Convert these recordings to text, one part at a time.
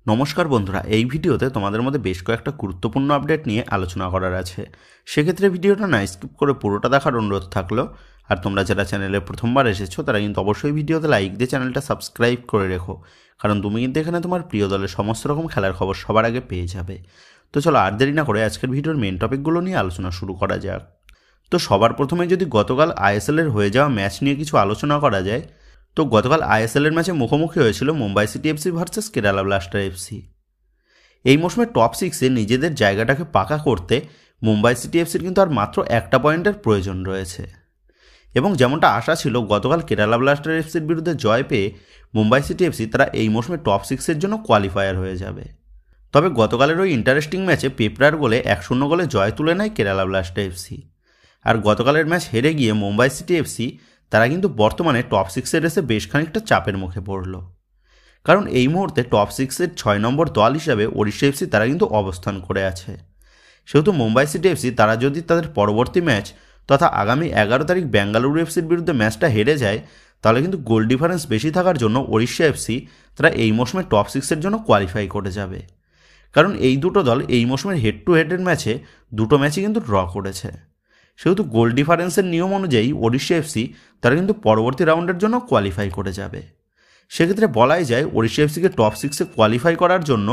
নমস্কার বন্ধুরা, এই ভিডিওতে তোমাদের মধ্যে বেশ কয়েকটা গুরুত্বপূর্ণ আপডেট নিয়ে আলোচনা করার আছে। সেক্ষেত্রে ভিডিওটা না স্কিপ করে পুরোটা দেখার অনুরোধ থাকলো। আর তোমরা যারা চ্যানেলে প্রথমবার এসেছো তারা কিন্তু অবশ্যই ভিডিওতে লাইক দিয়ে চ্যানেলটা সাবস্ক্রাইব করে রেখো, কারণ তুমি কিন্তু এখানে তোমার প্রিয় দলের সমস্ত রকম খেলার খবর সবার আগে পেয়ে যাবে। তো চলো আর দেরি না করে আজকের ভিডিওর মেন টপিকগুলো নিয়ে আলোচনা শুরু করা যাক। তো সবার প্রথমে যদি গতকাল আইএসএলের হয়ে যাওয়া ম্যাচ নিয়ে কিছু আলোচনা করা যায়, তো গতকাল আইএসএলের ম্যাচে মুখোমুখি হয়েছিল Mumbai city FC versus Kerala blaster FC. এই মৌসুমে টপ সিক্সে নিজেদের জায়গাটাকে পাকা করতে মুম্বাই সিটি এফসির কিন্তু আর মাত্র একটা পয়েন্টের প্রয়োজন রয়েছে। এবং যেমনটা আশা ছিল, গতকাল কেরালা ব্লাস্টার এফসির বিরুদ্ধে জয় পেয়ে মুম্বাই সিটি এফসি তারা এই মৌসুমে টপ সিক্সের জন্য কোয়ালিফায়ার হয়ে যাবে। তবে গতকালের ওই ইন্টারেস্টিং ম্যাচে পেপরার গোলে 1-0 গোলে জয় তুলে নেয় কেরালা ব্লাস্টার এফসি। আর গতকালের ম্যাচ হেরে গিয়ে মুম্বাই সিটি এফসি তারা কিন্তু বর্তমানে টপ সিক্সের রেসে বেশ খানিকটা চাপের মুখে পড়ল, কারণ এই মুহূর্তে টপ সিক্সের 6 নম্বর দল হিসাবে ওড়িশা এফসি তারা কিন্তু অবস্থান করে আছে। সেহেতু মুম্বাই সিটি এফসি তারা যদি তাদের পরবর্তী ম্যাচ তথা আগামী 11 তারিখ বেঙ্গালুরু এফসির বিরুদ্ধে ম্যাচটা হেরে যায়, তাহলে কিন্তু গোল ডিফারেন্স বেশি থাকার জন্য ওড়িশা এফসি তারা এই মৌসুমে টপ সিক্সের জন্য কোয়ালিফাই করে যাবে। কারণ এই দুটো দল এই মৌসুমের হেড টু হেডের ম্যাচে দুটো ম্যাচই কিন্তু ড্র করেছে। সেহেতু গোল ডিফারেন্সের নিয়ম অনুযায়ী ওড়িশা এফসি তারা কিন্তু পরবর্তী রাউন্ডের জন্য কোয়ালিফাই করে যাবে। সেক্ষেত্রে বলাই যায় ওড়িশা এফসিকে টপ সিক্সে কোয়ালিফাই করার জন্য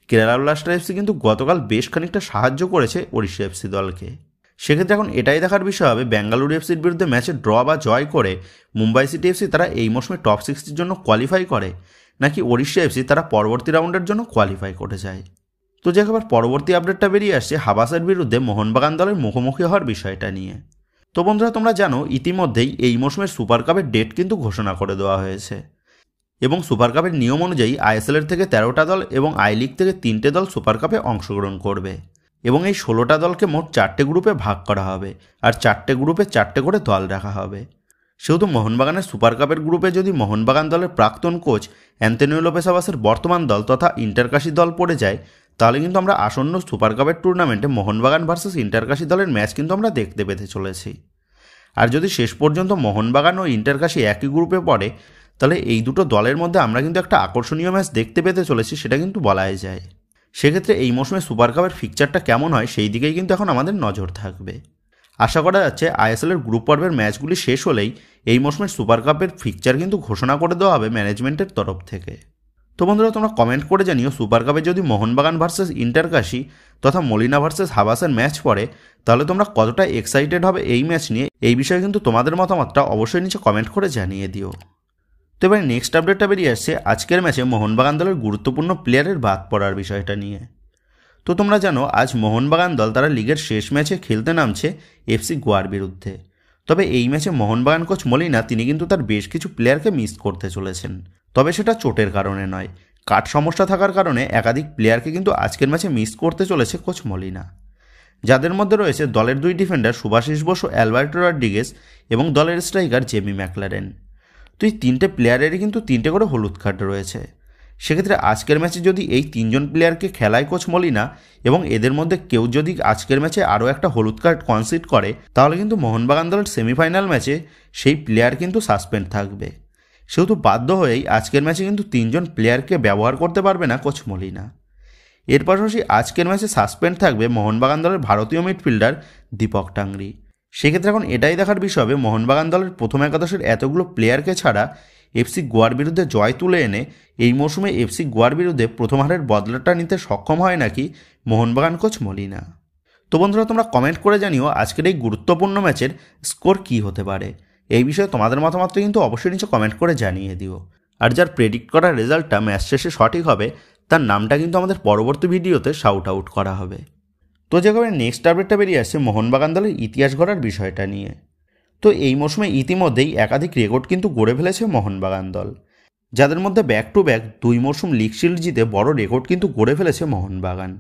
কেরালা ব্লাস্টার এফসি কিন্তু গতকাল বেশ খানিকটা সাহায্য করেছে ওড়িশা এফসি দলকে। সেক্ষেত্রে এখন এটাই দেখার বিষয় হবে বেঙ্গালুরু এফসির বিরুদ্ধে ম্যাচে ড্র বা জয় করে মুম্বাই সিটি এফসি তারা এই মৌসুমে টপ সিক্সের জন্য কোয়ালিফাই করে, নাকি ওড়িশা এফসি তারা পরবর্তী রাউন্ডের জন্য কোয়ালিফাই করে যায়। তো যাক, আবার পরবর্তী আপডেটটা বেরিয়ে আসছে হাবাসের বিরুদ্ধে মোহনবাগান দলের মুখোমুখি হওয়ার বিষয়টা নিয়ে। তো বন্ধুরা, তোমরা জানো ইতিমধ্যেই এই মৌসুমের সুপার কাপের ডেট কিন্তু ঘোষণা করে দেওয়া হয়েছে এবং সুপার কাপের নিয়ম অনুযায়ী আইএসএলের থেকে 13টা দল এবং আই লিগ থেকে 3টে দল সুপার কাপে অংশগ্রহণ করবে এবং এই 16টা দলকে মোট 4টে গ্রুপে ভাগ করা হবে আর 4টে গ্রুপে 4টে করে দল রাখা হবে। সেহেতু মোহনবাগানের সুপার কাপের গ্রুপে যদি মোহনবাগান দলের প্রাক্তন কোচ অ্যান্তোনিও লোপেস আবাসের বর্তমান দল তথা ইন্টারকাশি দল পড়ে যায়, তাহলে কিন্তু আমরা আসন্ন সুপার কাপের টুর্নামেন্টে মোহনবাগান ভার্সেস ইন্টারকাশি দলের ম্যাচ কিন্তু আমরা দেখতে পেতে চলেছি। আর যদি শেষ পর্যন্ত মোহনবাগান ও ইন্টারকাশি একই গ্রুপে পড়ে, তাহলে এই দুটো দলের মধ্যে আমরা কিন্তু একটা আকর্ষণীয় ম্যাচ দেখতে পেতে চলেছি, সেটা কিন্তু বলাই যায়। সেক্ষেত্রে এই মৌসুমে সুপার কাপের ফিকচারটা কেমন হয় সেই দিকেই কিন্তু এখন আমাদের নজর থাকবে। আশা করা যাচ্ছে আইএসএলের গ্রুপ পর্বের ম্যাচগুলি শেষ হলেই এই মৌসুমের সুপার কাপের ফিকচার কিন্তু ঘোষণা করে দেওয়া হবে ম্যানেজমেন্টের তরফ থেকে। তো বন্ধুরা, তোমরা কমেন্ট করে জানিও সুপার কাপে যদি মোহনবাগান ভার্সেস ইন্টারকাশি তথা মলিনা ভার্সেস হাবাসের ম্যাচ পড়ে, তাহলে তোমরা কতটা এক্সাইটেড হবে এই ম্যাচ নিয়ে, এই বিষয়ে কিন্তু তোমাদের মতামতটা অবশ্যই নিচে কমেন্ট করে জানিয়ে দিও। তো এবার নেক্সট আপডেটটা বেরিয়ে আসছে আজকের ম্যাচে মোহনবাগান দলের গুরুত্বপূর্ণ প্লেয়ারের বাদ পড়ার বিষয়টা নিয়ে। তো তোমরা জানো আজ মোহনবাগান দল তারা লিগের শেষ ম্যাচে খেলতে নামছে এফসি গোয়ার বিরুদ্ধে। তবে এই ম্যাচে মোহনবাগান কোচ মলিনা তিনি কিন্তু তার বেশ কিছু প্লেয়ারকে মিস করতে চলেছেন। তবে সেটা চোটের কারণে নয়, কাট সমস্যা থাকার কারণে একাধিক প্লেয়ারকে কিন্তু আজকের ম্যাচে মিস করতে চলেছে কোচ মলিনা, যাদের মধ্যে রয়েছে দলের 2 ডিফেন্ডার সুভাশিস বোস ও অ্যালবার্টো রড্রিগেজ এবং দলের স্ট্রাইকার জেমি ম্যাকলারেন। তো এই 3টে প্লেয়ারেরই কিন্তু 3টে করে হলুদ কার্ড রয়েছে। সেক্ষেত্রে আজকের ম্যাচে যদি এই 3জন প্লেয়ারকে খেলায় কোচ মলিনা এবং এদের মধ্যে কেউ যদি আজকের ম্যাচে আরও একটা হলুদ কার্ড কনসিড করে, তাহলে কিন্তু মোহনবাগান দলের সেমিফাইনাল ম্যাচে সেই প্লেয়ার কিন্তু সাসপেন্ড থাকবে। সেহেতু বাধ্য হয়েই আজকের ম্যাচে কিন্তু 3জন প্লেয়ারকে ব্যবহার করতে পারবে না কোচ মলিনা। এর পাশাপাশি আজকের ম্যাচে সাসপেন্ড থাকবে মোহনবাগান দলের ভারতীয় মিডফিল্ডার দীপক টাংরি। সেক্ষেত্রে এখন এটাই দেখার বিষয় হবে মোহনবাগান দলের প্রথম একাদশের এতগুলো প্লেয়ারকে ছাড়া এফসি গোয়ার বিরুদ্ধে জয় তুলে এনে এই মৌসুমে এফসি গোয়ার বিরুদ্ধে প্রথম হারের বদলাটা নিতে সক্ষম হয় নাকি মোহনবাগান কোচ মলিনা। তো বন্ধুরা, তোমরা কমেন্ট করে জানিও আজকের এই গুরুত্বপূর্ণ ম্যাচের স্কোর কী হতে পারে। এই বিষয়ে তোমাদের মতামত কিন্তু অবশ্যই নিচে কমেন্ট করে জানিয়ে দিও। আর যার প্রেডিক্ট করা রেজাল্টটা ম্যাচ শেষে সঠিক হবে তার নামটা কিন্তু আমাদের পরবর্তী ভিডিওতে শাউট আউট করা হবে। তো যেভাবে নেক্সট আপডেটটা বেরিয়ে আসছে মোহনবাগান দলের ইতিহাস গড়ার বিষয়টা নিয়ে। তো এই মৌসুমে ইতিমধ্যেই একাধিক রেকর্ড কিন্তু গড়ে ফেলেছে মোহনবাগান দল, যাদের মধ্যে ব্যাক টু ব্যাক 2 মরশুম লিগ শিল্ড জিতে বড় রেকর্ড কিন্তু গড়ে ফেলেছে মোহনবাগান।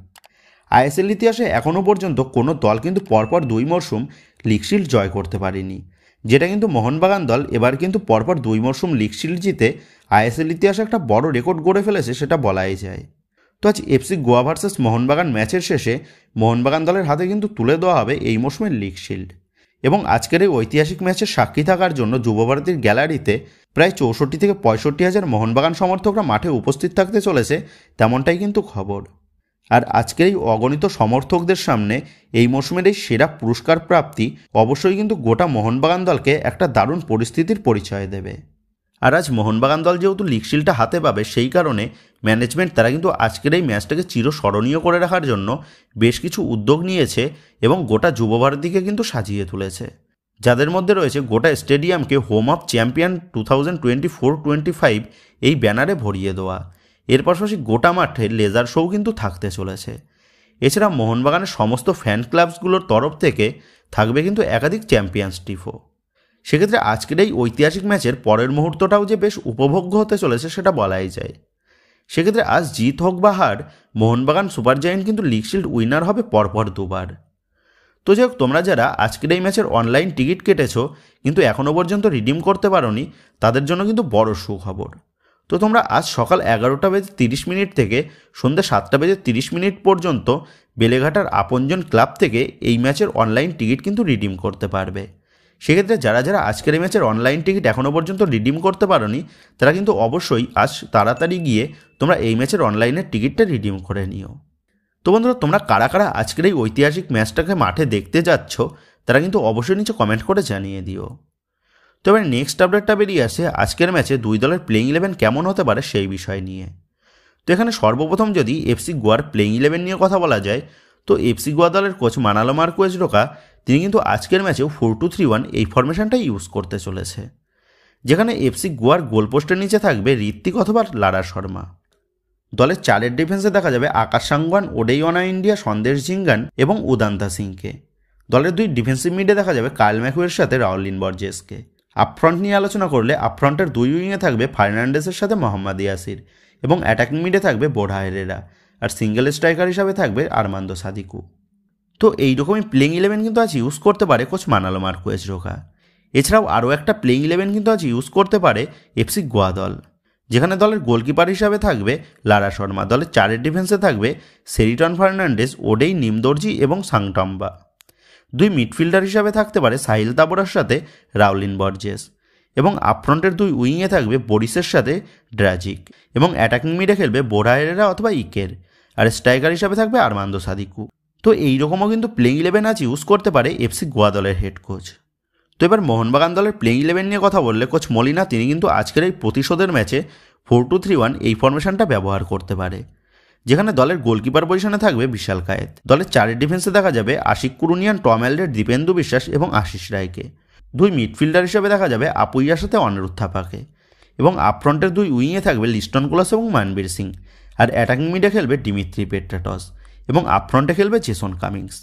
আইএসএল ইতিহাসে এখনও পর্যন্ত কোনো দল কিন্তু পরপর 2 মরশুম লিগ শিল্ড জয় করতে পারেনি, যেটা কিন্তু মোহনবাগান দল এবার কিন্তু পরপর 2 মরশুম লিগ শিল্ড জিতে আইএসএল ইতিহাসে একটা বড় রেকর্ড গড়ে ফেলেছে, সেটা বলাই যায়। তো আজ এফসি গোয়া ভার্সেস মোহনবাগান ম্যাচের শেষে মোহনবাগান দলের হাতে কিন্তু তুলে দেওয়া হবে এই মরশুমের লিগ শিল্ড। এবং আজকের এই ঐতিহাসিক ম্যাচের সাক্ষী থাকার জন্য যুবভারতীর গ্যালারিতে প্রায় 64 থেকে 65 হাজার মোহনবাগান সমর্থকরা মাঠে উপস্থিত থাকতে চলেছে, তেমনটাই কিন্তু খবর। আর আজকের এই অগণিত সমর্থকদের সামনে এই মৌসুমের এই সেরা পুরস্কার প্রাপ্তি অবশ্যই কিন্তু গোটা মোহনবাগান দলকে একটা দারুণ পরিস্থিতির পরিচয় দেবে। আর আজ মোহনবাগান দল যেহেতু লিগ শিল্ডটা হাতে পাবে, সেই কারণে ম্যানেজমেন্ট তারা কিন্তু আজকের এই ম্যাচটাকে চিরস্মরণীয় করে রাখার জন্য বেশ কিছু উদ্যোগ নিয়েছে এবং গোটা যুবভারতীকে কিন্তু সাজিয়ে তুলেছে, যাদের মধ্যে রয়েছে গোটা স্টেডিয়ামকে হোম অফ চ্যাম্পিয়ন 2024-25 এই ব্যানারে ভরিয়ে দেওয়া। এর পাশাপাশি গোটা মাঠে লেজার শোও কিন্তু থাকতে চলেছে। এছাড়া মোহনবাগানের সমস্ত ফ্যান ক্লাবসগুলোর তরফ থেকে থাকবে কিন্তু একাধিক চ্যাম্পিয়ন্স ট্রফি। সেক্ষেত্রে আজকের এই ঐতিহাসিক ম্যাচের পরের মুহূর্তটাও যে বেশ উপভোগ্য হতে চলেছে সেটা বলাই যায়। সেক্ষেত্রে আজ জিত হোক বা হার, মোহনবাগান সুপার জায়েন্ট কিন্তু লিগ শিল্ড উইনার হবে পরপর দুবার। তো যাই হোক, তোমরা যারা আজকের এই ম্যাচের অনলাইন টিকিট কেটেছো কিন্তু এখনও পর্যন্ত রিডিম করতে পারোনি, তাদের জন্য কিন্তু বড় সুখবর। তো তোমরা আজ সকাল 11:30 থেকে সন্ধ্যে 7:30 পর্যন্ত বেলেঘাটার আপনজন ক্লাব থেকে এই ম্যাচের অনলাইন টিকিট কিন্তু রিডিম করতে পারবে। সেক্ষেত্রে যারা যারা আজকের এই ম্যাচের অনলাইন টিকিট এখনও পর্যন্ত রিডিম করতে পারোনি, তারা কিন্তু অবশ্যই আজ তাড়াতাড়ি গিয়ে তোমরা এই ম্যাচের অনলাইনের টিকিটটা রিডিম করে নিও। তো বন্ধুরা, তোমরা কারা কারা আজকের এই ঐতিহাসিক ম্যাচটাকে মাঠে দেখতে যাচ্ছ, তারা কিন্তু অবশ্যই নিচে কমেন্ট করে জানিয়ে দিও। তো এবার নেক্সট আপডেটটা বেরিয়ে আসে আজকের ম্যাচে দুই দলের প্লেইং 11 কেমন হতে পারে সেই বিষয় নিয়ে। তো এখানে সর্বপ্রথম যদি এফসি গোয়ার প্লেইং 11 নিয়ে কথা বলা যায়, তো এফসি গোয়া দলের কোচ মানালো মার্কুয়েজ রোকা তিনি কিন্তু আজকের ম্যাচেও 4-2-3-1 এই ফরমেশনটাই ইউজ করতে চলেছে, যেখানে এফসি গোয়ার গোলপোস্টের নিচে থাকবে ঋত্বিক অথবা লারা শর্মা। দলের চারের ডিফেন্সে দেখা যাবে আকাশ সাংওয়ান, ওডেইওয়ানা ইন্ডিয়া, সন্দেশ জিঙ্গান এবং উদান্তা সিংকে। দলের দুই ডিফেন্সিভ মিডে দেখা যাবে কার্ল ম্যাকুয়ের সাথে রাউলিন বর্জেসকে। আপফ্রন্ট নিয়ে আলোচনা করলে আপফ্রন্টের দুই উইংয়ে থাকবে ফার্নান্ডেসের সাথে মোহাম্মদ ইয়াসির এবং অ্যাটাকিং মিডে থাকবে বোরহা হেরেরা, আর সিঙ্গেল স্ট্রাইকার হিসাবে থাকবে আরমান্দো সাদিকু। তো এইরকমই প্লেইং 11 কিন্তু আজ ইউজ করতে পারে কোচ মানালো মার্কুয়েজ রোকা। এছাড়াও আরও একটা প্লেইং 11 কিন্তু আজ ইউজ করতে পারে এফসি গোয়া দল, যেখানে দলের গোলকিপার হিসাবে থাকবে লারা শর্মা। দলের চারের ডিফেন্সে থাকবে সেরিটন ফার্নান্ডেস, ওডেই নিমদর্জি এবং সাংটম্বা। দুই মিডফিল্ডার হিসাবে থাকতে পারে সাহিল তাবোরার সাথে রাউলিন বর্জেস, এবং আপফ্রন্টের দুই উইংয়ে থাকবে বরিসের সাথে ড্রাজিক, এবং অ্যাটাকিং মিডে খেলবে বোরহা হেরেরা অথবা ইকের, আর স্ট্রাইকার হিসাবে থাকবে আরমান্দো সাদিকু। তো এইরকমও কিন্তু প্লেইং 11 আজ ইউজ করতে পারে এফসি গোয়া দলের হেড কোচ। তো এবার মোহনবাগান দলের প্লেইং 11 নিয়ে কথা বললে কোচ মলিনা তিনি কিন্তু আজকের এই প্রতিশোধের ম্যাচে 4-2-3-1 এই ফরমেশনটা ব্যবহার করতে পারে, যেখানে দলের গোলকিপার পজিশনে থাকবে বিশাল কায়েত। দলের চারের ডিফেন্সে দেখা যাবে আশিক কুরুনিয়ান, টম অ্যালডার, দীপেন্দু বিশ্বাস এবং আশিস রায়কে। দুই মিডফিল্ডার হিসেবে দেখা যাবে আপুইয়ার সাথে অনিরুদ্ধ থাপাকে, এবং আপফ্রন্টের দুই উইংয়ে থাকবে লিস্টন কোলাস এবং মানবীর সিং, আর অ্যাটাকিং মিডে খেলবে ডিমিত্রি পেট্রাটস এবং আপফ্রন্টে খেলবে জেসন কামিংস।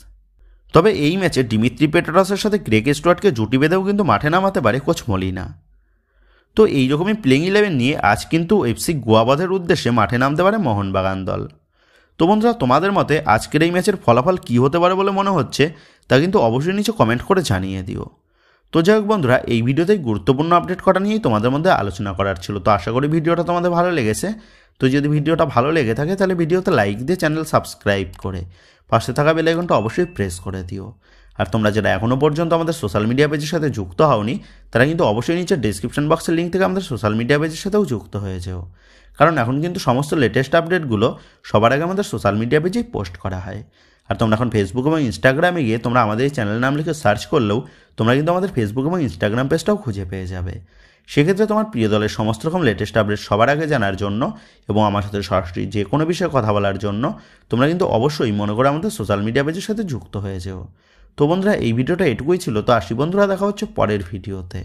তবে এই ম্যাচে ডিমিত্রি পেট্রাটসের সাথে গ্রেগ স্টুয়ার্টকে জুটি বেঁধেও কিন্তু মাঠে নামাতে পারে কোচ মলিনা। তো এইরকমই প্লেইং 11 নিয়ে আজ কিন্তু এফসি গোয়াবাদের উদ্দেশ্যে মাঠে নামতে পারে মোহনবাগান দল। তো বন্ধুরা, তোমাদের মতে আজকের এই ম্যাচের ফলাফল কী হতে পারে বলে মনে হচ্ছে তা কিন্তু অবশ্যই নিচে কমেন্ট করে জানিয়ে দিও। তো যাই হোক বন্ধুরা, এই ভিডিওতে গুরুত্বপূর্ণ আপডেট করা নিয়েই তোমাদের মধ্যে আলোচনা করার ছিল। তো আশা করি ভিডিওটা তোমাদের ভালো লেগেছে। তো যদি ভিডিওটা ভালো লেগে থাকে তাহলে ভিডিওতে লাইক দিয়ে চ্যানেল সাবস্ক্রাইব করে পাশে থাকা বেল আইকনটা অবশ্যই প্রেস করে দিও। আর তোমরা যারা এখনও পর্যন্ত আমাদের সোশ্যাল মিডিয়া পেজের সাথে যুক্ত হওনি, তারা কিন্তু অবশ্যই নিচে ডেসক্রিপশন বক্সের লিঙ্ক থেকে আমাদের সোশ্যাল মিডিয়া পেজের সাথেও যুক্ত হয়ে যাও, কারণ এখন কিন্তু সমস্ত লেটেস্ট আপডেটগুলো সবার আগে আমাদের সোশ্যাল মিডিয়া পেজেই পোস্ট করা হয়। আর তোমরা এখন ফেসবুক এবং ইনস্টাগ্রামে গিয়ে তোমরা আমাদের এই চ্যানেল নাম লিখে সার্চ করলেও তোমরা কিন্তু আমাদের ফেসবুক এবং ইনস্টাগ্রাম পেজটাও খুঁজে পেয়ে যাবে। সেক্ষেত্রে তোমার প্রিয় দলের সমস্ত রকম লেটেস্ট আপডেট সবার আগে জানার জন্য এবং আমার সাথে সরাসরি যে কোনো বিষয়ে কথা বলার জন্য তোমরা কিন্তু অবশ্যই মনে করে আমাদের সোশ্যাল মিডিয়া পেজের সাথে যুক্ত হয়ে যেও। তো বন্ধুরা, এই ভিডিওটা এটুকুই ছিল। তো আসি বন্ধুরা, দেখা হচ্ছে পরের ভিডিওতে।